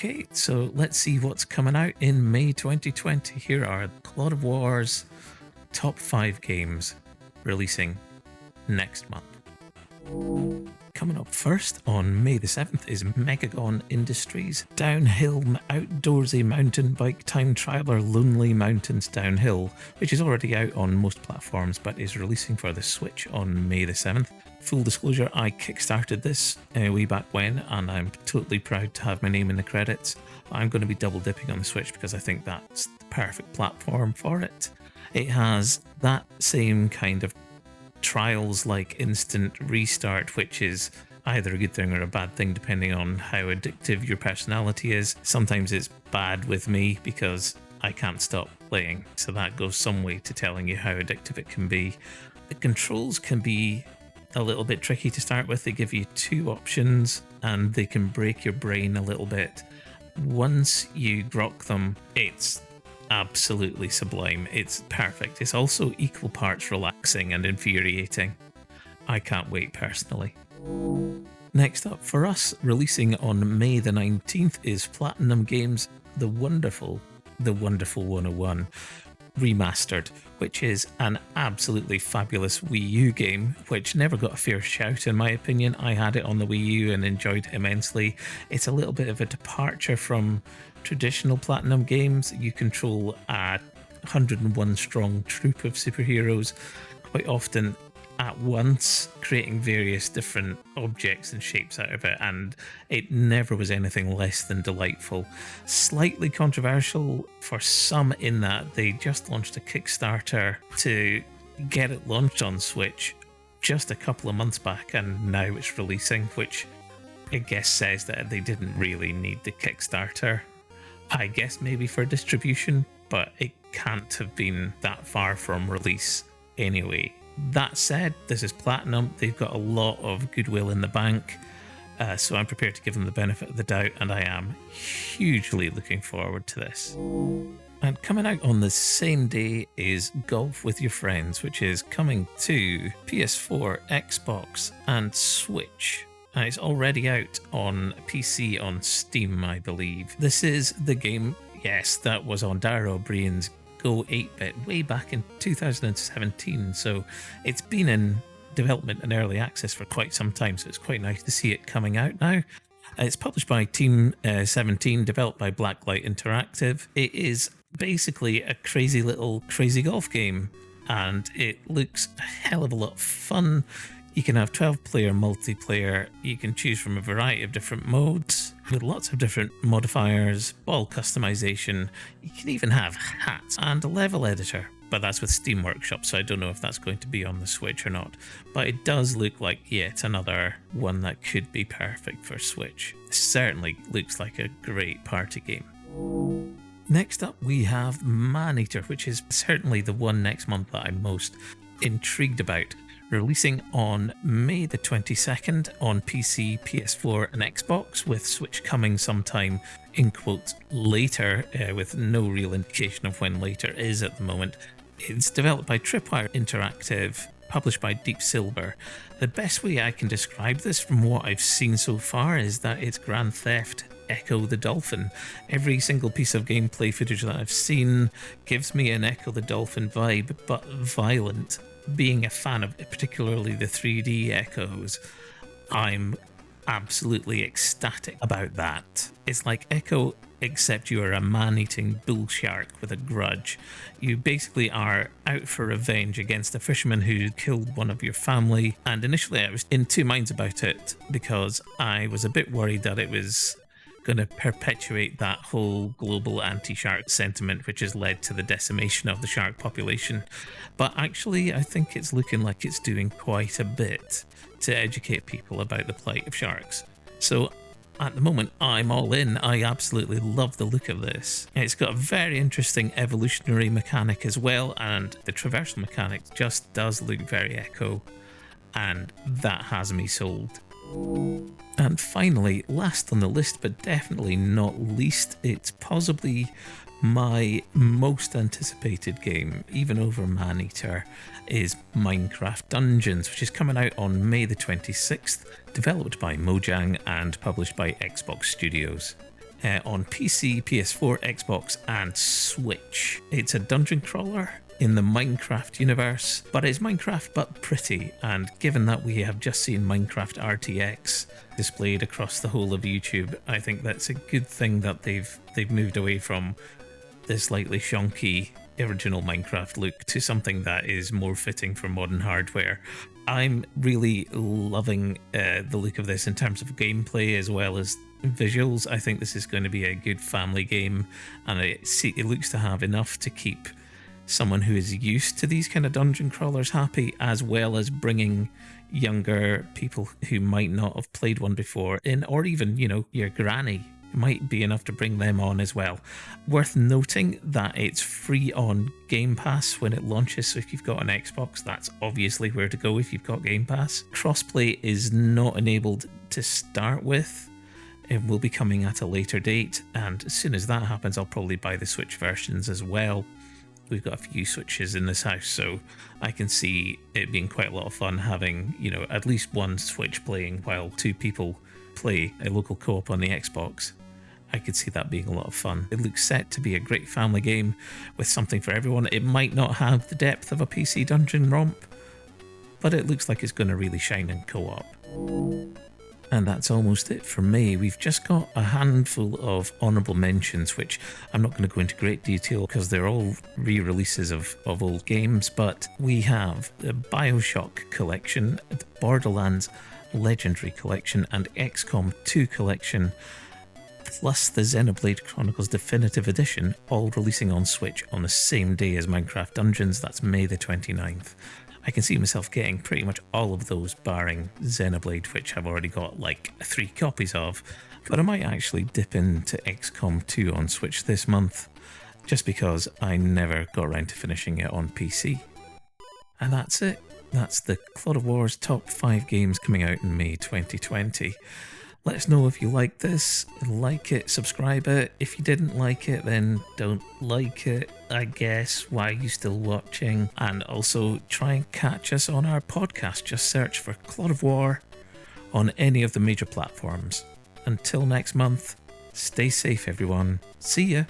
Okay, so let's see what's coming out in May 2020. Here are Clod of War's top 5 games releasing next month. Coming up first on May the 7th is Megagon Industries' downhill outdoorsy mountain bike time trialer Lonely Mountains Downhill, which is already out on most platforms but is releasing for the Switch on May the 7th. Full disclosure, I kickstarted this way back when, and I'm totally proud to have my name in the credits. I'm going to be double dipping on the Switch because I think that's the perfect platform for it. It has that same kind of trials like instant restart, which is either a good thing or a bad thing depending on how addictive your personality is. Sometimes it's bad with me because I can't stop playing, so that goes some way to telling you how addictive it can be. The controls can be a little bit tricky to start with. They give you 2 options and they can break your brain a little bit. Once you grok them, it's absolutely sublime. It's perfect. It's also equal parts relaxing and infuriating. I can't wait personally. Next up for us, releasing on May the 19th, is Platinum Games' The Wonderful 101 Remastered, which is an absolutely fabulous Wii U game, which never got a fair shout in my opinion. I had it on the Wii U and enjoyed it immensely. It's a little bit of a departure from traditional Platinum games. You control a 101 strong troop of superheroes, quite often at once, creating various different objects and shapes out of it, and it never was anything less than delightful. Slightly controversial for some in that they just launched a Kickstarter to get it launched on Switch just a couple of months back, and now it's releasing, which I guess says that they didn't really need the Kickstarter. I guess maybe for distribution, but it can't have been that far from release anyway. That said, this is Platinum. They've got a lot of goodwill in the bank, so I'm prepared to give them the benefit of the doubt, and I am hugely looking forward to this. And coming out on the same day is Golf with Your Friends, which is coming to PS4, Xbox, and Switch. And it's already out on PC on Steam, I believe. This is the game, yes, that was on Dara O'Brien's Go 8-bit way back in 2017, so it's been in development and early access for quite some time, so it's quite nice to see it coming out now. It's published by Team 17, developed by Blacklight Interactive. It is basically a crazy little crazy golf game, and it looks a hell of a lot of fun. You can have 12-player multiplayer. You can choose from a variety of different modes with lots of different modifiers, ball customization. You can even have hats and a level editor, but that's with Steam Workshop, so I don't know if that's going to be on the Switch or not. But it does look like yet another one that could be perfect for Switch. It certainly looks like a great party game. Next up, we have Maneater, which is certainly the one next month that I'm most intrigued about. Releasing on May the 22nd on PC, PS4 and Xbox, with Switch coming sometime in quotes later, with no real indication of when later is at the moment. It's developed by Tripwire Interactive, published by Deep Silver. The best way I can describe this from what I've seen so far is that it's Grand Theft Echo the Dolphin. Every single piece of gameplay footage that I've seen gives me an Echo the Dolphin vibe, but violent. Being a fan of particularly the 3D Echoes, I'm absolutely ecstatic about that. It's like Echo, except you are a man-eating bull shark with a grudge. You basically are out for revenge against a fisherman who killed one of your family, and initially I was in two minds about it because I was a bit worried that it was going to perpetuate that whole global anti-shark sentiment which has led to the decimation of the shark population. But actually, I think it's looking like it's doing quite a bit to educate people about the plight of sharks. So at the moment, I'm all in. I absolutely love the look of this. It's got a very interesting evolutionary mechanic as well, and the traversal mechanic just does look very Echo, and that has me sold. And finally, last on the list, but definitely not least, it's possibly my most anticipated game, even over Maneater, is Minecraft Dungeons, which is coming out on May the 26th, developed by Mojang and published by Xbox Studios. on PC, PS4, Xbox, and Switch. It's a dungeon crawler in the Minecraft universe, but it's Minecraft but pretty, and given that we have just seen Minecraft RTX displayed across the whole of YouTube, I think that's a good thing that they've moved away from the slightly shonky original Minecraft look to something that is more fitting for modern hardware. I'm really loving the look of this in terms of gameplay as well as visuals. I think this is going to be a good family game, and it looks to have enough to keep someone who is used to these kind of dungeon crawlers happy, as well as bringing younger people who might not have played one before in, or even, you know, your granny. It might be enough to bring them on as well. Worth noting that it's free on Game Pass when it launches, so if you've got an Xbox, that's obviously where to go if you've got Game Pass. Crossplay is not enabled to start with. It will be coming at a later date, and as soon as that happens, I'll probably buy the Switch versions as well. We've got a few Switches in this house, so I can see it being quite a lot of fun having, you know, at least one Switch playing while two people play a local co-op on the Xbox. I could see that being a lot of fun. It looks set to be a great family game with something for everyone. It might not have the depth of a PC dungeon romp, but it looks like it's going to really shine in co-op. And that's almost it for me. We've just got a handful of honourable mentions, which I'm not going to go into great detail because they're all re-releases of old games, but we have the Bioshock Collection, the Borderlands Legendary Collection, and XCOM 2 Collection, plus the Xenoblade Chronicles Definitive Edition, all releasing on Switch on the same day as Minecraft Dungeons. That's May the 29th. I can see myself getting pretty much all of those, barring Xenoblade, which I've already got like 3 copies of, but I might actually dip into XCOM 2 on Switch this month, just because I never got around to finishing it on PC. And that's it. That's the Clod of War's top 5 games coming out in May 2020. Let us know if you like this, like it, subscribe it. If you didn't like it, then don't like it, I guess. Why are you still watching? And also try and catch us on our podcast. Just search for Clod of War on any of the major platforms. Until next month, stay safe everyone. See ya.